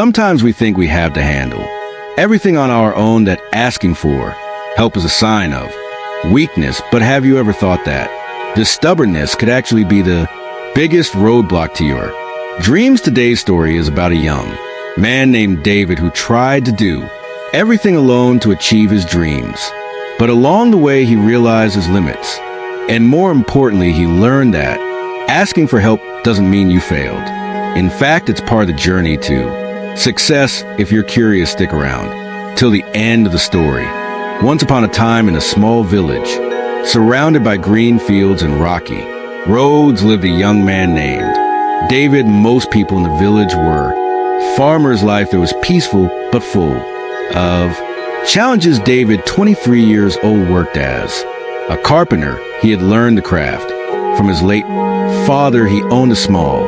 Sometimes we think we have to handle everything on our own, that asking for help is a sign of weakness. But have you ever thought that this stubbornness could actually be the biggest roadblock to your dreams? Today's story is about a young man named David who tried to do everything alone to achieve his dreams. But along the way, he realized his limits. And more importantly, he learned that asking for help doesn't mean you failed. In fact, it's part of the journey to success. If you're curious, stick around till the end of the story. Once upon a time, in a small village, surrounded by green fields and rocky roads, lived a young man named David. Most people in the village were farmers' life that was peaceful but full of challenges. David, 23 years old, worked as a carpenter. He had learned the craft from his late father. He owned a small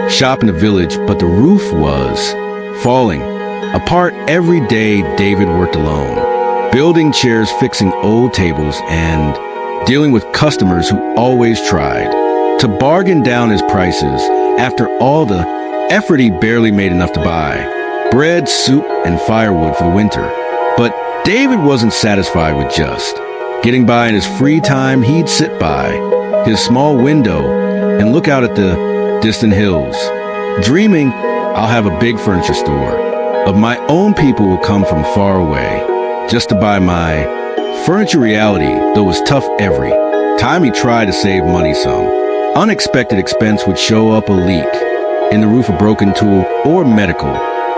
shop in the village, but the roof was falling apart every day. David worked alone, building chairs, fixing old tables, and dealing with customers who always tried to bargain down his prices. After all the effort, he barely made enough to buy bread, soup, and firewood for the winter. But David wasn't satisfied with just getting by. In his free time, he'd sit by his small window and look out at the distant hills, dreaming, I'll have a big furniture store of my own. People will come from far away just to buy my furniture. Reality, though, was tough. Every time he tried to save money, some unexpected expense would show up: a leak in the roof, a broken tool, or medical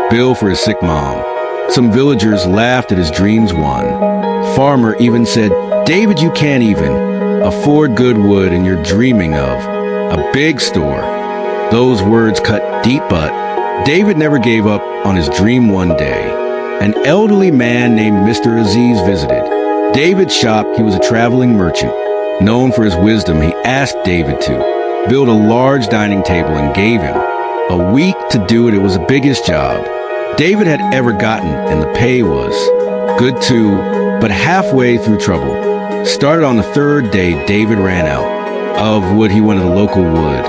bill for his sick mom. Some villagers laughed at his dreams. One farmer even said, "David, you can't even afford good wood and you're dreaming of a big store." Those words cut deep, but David never gave up on his dream. One day, an elderly man named Mr. Aziz visited David's shop. He was a traveling merchant known for his wisdom. He asked David to build a large dining table and gave him a week to do it. It was the biggest job David had ever gotten, and the pay was good too. But halfway through, trouble started. On the third day, David ran out of wood. He went to the local wood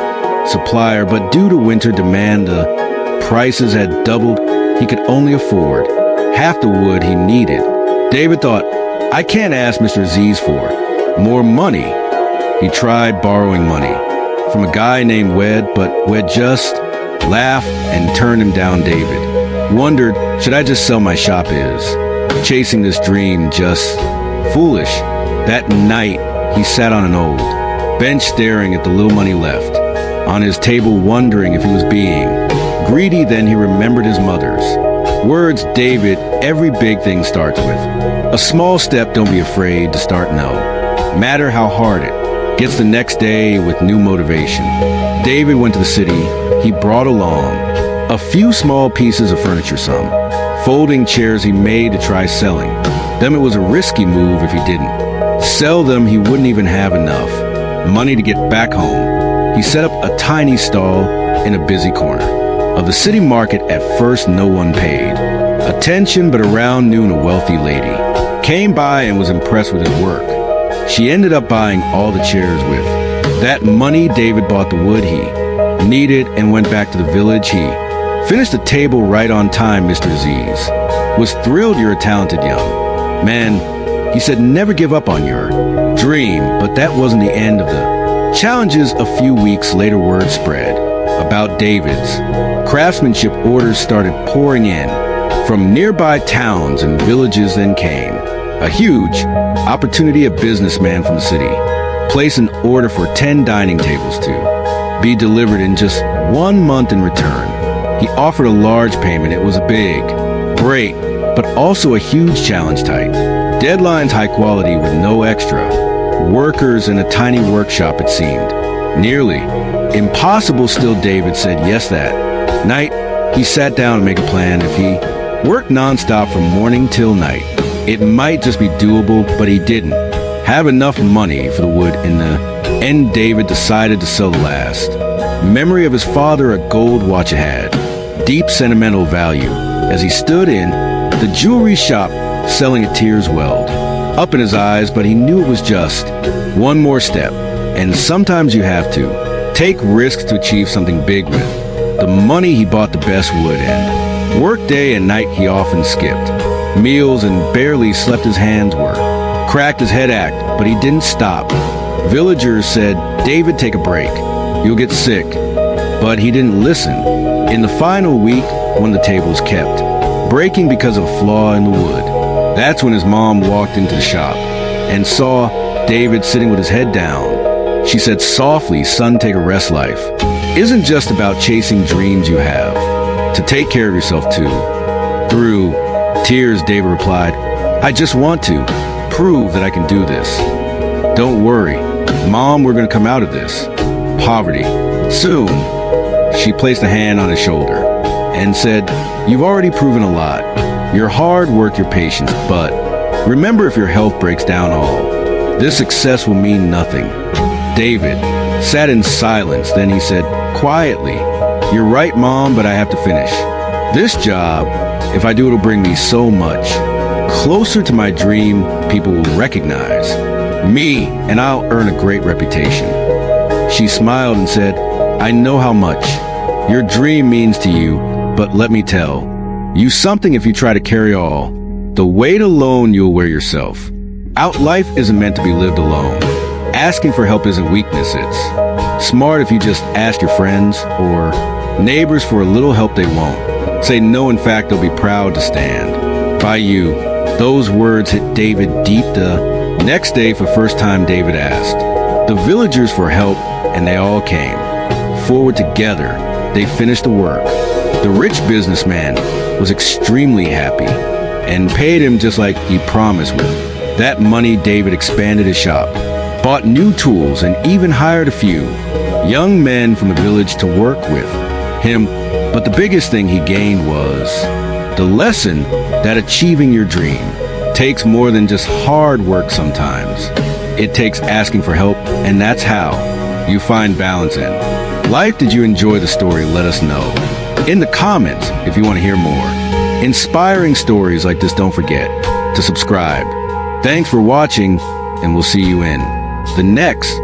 supplier, but due to winter demand, the prices had doubled. He could only afford half the wood he needed. David thought, I can't ask Mr. Aziz for more money. He tried borrowing money from a guy named Wed, but Wed just laughed and turned him down. David wondered, should I just sell my shop? Is chasing this dream just foolish? That night, he sat on an old bench staring at the little money left on his table, wondering if he was being greedy. Then he remembered his mother's words, David, every big thing starts with a small step. Don't be afraid to start, no matter how hard it gets. The next day, with new motivation, David went to the city. He brought along a few small pieces of furniture, some folding chairs he made to try selling them. It was a risky move. If he didn't sell them, he wouldn't even have enough money to get back home. He set up a tiny stall in a busy corner of the city market. At first, no one paid attention, but around noon, a wealthy lady came by and was impressed with his work. She ended up buying all the chairs. With that money, David bought the wood he needed and went back to the village. He finished the table right on time. Mr. Aziz was thrilled. You're a talented young man, he said. Never give up on your dream. But that wasn't the end of the challenges. A few weeks later, word spread about David's craftsmanship. Orders started pouring in from nearby towns and villages. Then came a huge opportunity. A businessman from the city placed an order for 10 dining tables to be delivered in just 1 month. In return, he offered a large payment. It was a big break, but also a huge challenge. Tight deadlines, high quality with no extra workers, in a tiny workshop. It seemed nearly impossible. Still, David said yes. That night, he sat down to make a plan. If he worked nonstop from morning till night, it might just be doable. But he didn't have enough money for the wood. In the end, David decided to sell the last memory of his father, a gold watch. It had deep sentimental value. As he stood in the jewelry shop selling it, tears welled up in his eyes, but he knew it was just one more step. And sometimes you have to take risks to achieve something big. With the money, he bought the best wood and Work day and night he often skipped. Meals and barely slept his hands were. Cracked his head act, but he didn't stop. Villagers said, "David, take a break. You'll get sick." But he didn't listen. In the final week, one of the tables kept, breaking because of a flaw in the wood. That's when his mom walked into the shop and saw David sitting with his head down. She said softly, "Son, take a rest. Life isn't just about chasing dreams you have. To take care of yourself too." Through tears, David replied, "I just want to prove that I can do this. Don't worry, Mom, we're going to come out of this poverty soon." She placed a hand on his shoulder and said, "You've already proven a lot. Your hard work, your patience, but remember, if your health breaks down all, this success will mean nothing." David sat in silence. Then he said quietly, "You're right, Mom, but I have to finish. This job, if I do, it'll bring me so much closer to my dream. People will recognize me, and I'll earn a great reputation." She smiled and said, "I know how much your dream means to you, but let me tell you something. If you try to carry all the weight alone, you'll wear yourself out. Life isn't meant to be lived alone. Asking for help isn't weakness. It's smart. If you just ask your friends or neighbors for a little help, they won't say no. In fact, they'll be proud to stand by you." Those words hit David deep. The next day, for the first time, David asked the villagers for help, and they all came forward together. They finished the work. The rich businessman was extremely happy and paid him just like he promised. With that money, David expanded his shop, bought new tools, and even hired a few young men from the village to work with him. But the biggest thing he gained was the lesson that achieving your dream takes more than just hard work. Sometimes it takes asking for help, and that's how you find balance in life. Did you enjoy the story? Let us know in the comments if you want to hear more inspiring stories like this. Don't forget to subscribe. Thanks for watching, and we'll see you in the next